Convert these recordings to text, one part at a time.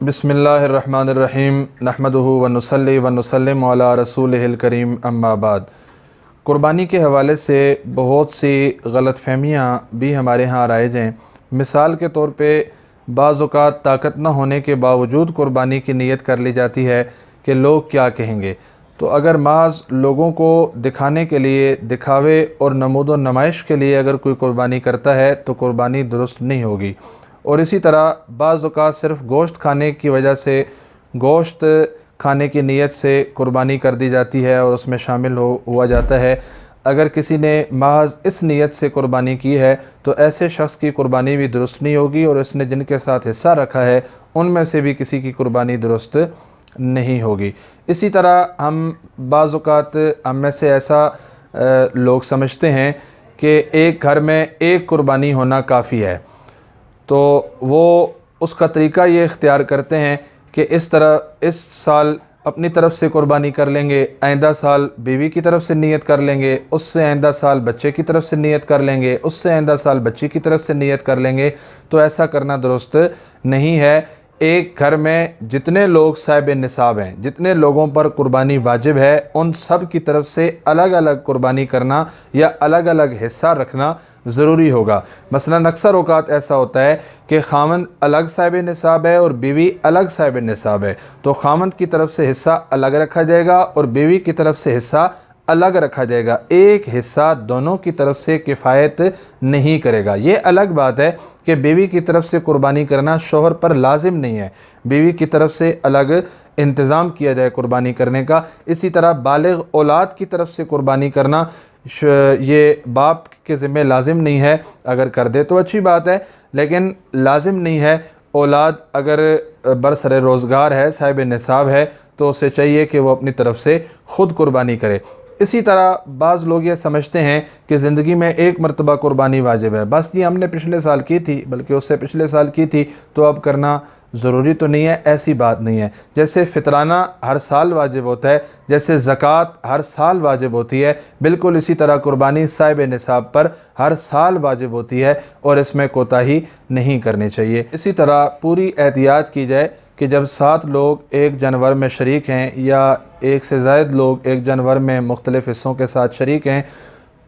बिस्मिल्लाहिर्रहमानिर्रहीम नहमदुहु व नुसल्ली व नुसल्लिम अला रसूलिहिल करीम अम्मा बाद। कुर्बानी के हवाले से बहुत सी गलतफ़हमियाँ भी हमारे यहाँ राइज हैं। मिसाल के तौर पे बाज़ औक़ात ताकत न होने के बावजूद कुर्बानी की नीयत कर ली जाती है कि लोग क्या कहेंगे। तो अगर महज़ लोगों को दिखाने के लिए, दिखावे और नमूद व नुमाइश के लिए अगर कोई कुर्बानी करता है तो कुर्बानी दुरुस्त नहीं होगी। और इसी तरह बाज़ औक़ात सिर्फ़ गोश्त खाने की वजह से, गोश्त खाने की नीयत से कुर्बानी कर दी जाती है और उसमें शामिल हुआ जाता है। अगर किसी ने महज़ इस नीयत से कुर्बानी की है तो ऐसे शख्स की कुर्बानी भी दुरुस्त नहीं होगी और उसने जिनके साथ हिस्सा रखा है उनमें से भी किसी की कुर्बानी दुरुस्त नहीं होगी। इसी तरह हम बाज़ औक़ात हम में से ऐसा लोग समझते हैं कि एक घर में एक कुर्बानी होना काफ़ी है, तो वो उसका तरीक़ा ये इख्तियार करते हैं कि इस साल अपनी तरफ से कुर्बानी कर लेंगे, आइंदा साल बीवी की तरफ से नीयत कर लेंगे, उससे आइंदा साल बच्चे की तरफ से नीयत कर लेंगे, उससे आइंदा साल बच्ची की तरफ से नीयत कर लेंगे। तो ऐसा करना दुरुस्त नहीं है। एक घर में जितने लोग साहिब निसाब हैं, जितने लोगों पर कुर्बानी वाजिब है, उन सब की तरफ से अलग अलग कुर्बानी करना या अलग अलग हिस्सा रखना ज़रूरी होगा। मसलन अक्सर औक़ात ऐसा होता है कि खामन अलग साहिब निसाब है और बीवी अलग साहिब निसाब है, तो खामन की तरफ से हिस्सा अलग रखा जाएगा और बीवी की तरफ से हिस्सा अलग रखा जाएगा। एक हिस्सा दोनों की तरफ से किफ़ायत नहीं करेगा। ये अलग बात है कि बीवी की तरफ से कुर्बानी करना शोहर पर लाजिम नहीं है, बीवी की तरफ से अलग इंतज़ाम किया जाए कुर्बानी करने का। इसी तरह बालिग़ औलाद की तरफ से कुर्बानी करना ये बाप के ज़िम्मे लाजिम नहीं है। अगर कर दे तो अच्छी बात है, लेकिन लाजिम नहीं है। औलाद अगर बरसरे रोज़गार है, साहिब निसाब है, तो उसे चाहिए कि वो अपनी तरफ से ख़ुद कुर्बानी करे। इसी तरह बाज़ लोग ये समझते हैं कि ज़िंदगी में एक मरतबा कुर्बानी वाजिब है, बस ये हमने पिछले साल की थी, बल्कि उससे पिछले साल की थी, तो अब करना ज़रूरी तो नहीं है। ऐसी बात नहीं है। जैसे फ़ितराना हर साल वाजिब होता है, जैसे ज़कात हर साल वाजिब होती है, बिल्कुल इसी तरह कुर्बानी साहिब निसाब पर हर साल वाजिब होती है और इसमें कोताही नहीं करनी चाहिए। इसी तरह पूरी एहतियात की जाए कि जब 7 लोग एक जानवर में शरीक हैं या एक से ज़ायद लोग एक जानवर में मुख्तलिफ़ हिस्सों के साथ शरीक हैं,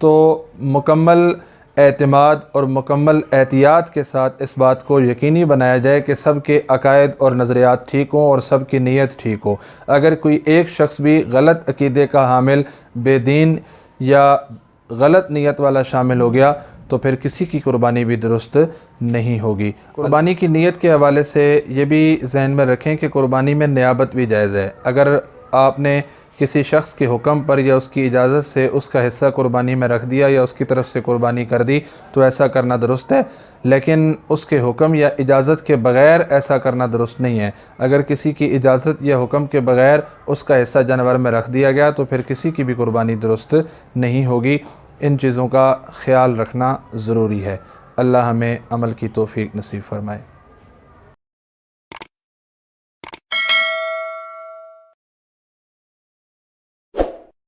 तो मुकम्मल एतमाद और मुकम्मल एहतियात के साथ इस बात को यकीनी बनाया जाए कि सब के अकायद और नज़रियात ठीक हों और सब की नीयत ठीक हो। अगर कोई एक शख्स भी गलत अक़ीदे का हामिल, बेदीन या गलत नीयत वाला शामिल हो गया तो फिर किसी की कुर्बानी भी दुरुस्त नहीं होगी। कुर्बानी की नीयत के हवाले से ये भी ज़हन में रखें कि कुर्बानी में नियाबत भी जायज़ है। अगर आपने किसी शख्स के हुक्म पर या उसकी इजाज़त से उसका हिस्सा कुर्बानी में रख दिया या उसकी तरफ से कुर्बानी कर दी तो ऐसा करना दुरुस्त है, लेकिन उसके हुक्म या इजाज़त के बग़ैर ऐसा करना दुरुस्त नहीं है। अगर किसी की इजाज़त या हुक्म के बग़ैर उसका हिस्सा जानवर में रख दिया गया तो फिर किसी की भी कुर्बानी दुरुस्त नहीं होगी। इन चीज़ों का ख़याल रखना ज़रूरी है। अल्लाह हमें अमल की तौफ़ीक़ नसीब फ़रमाए।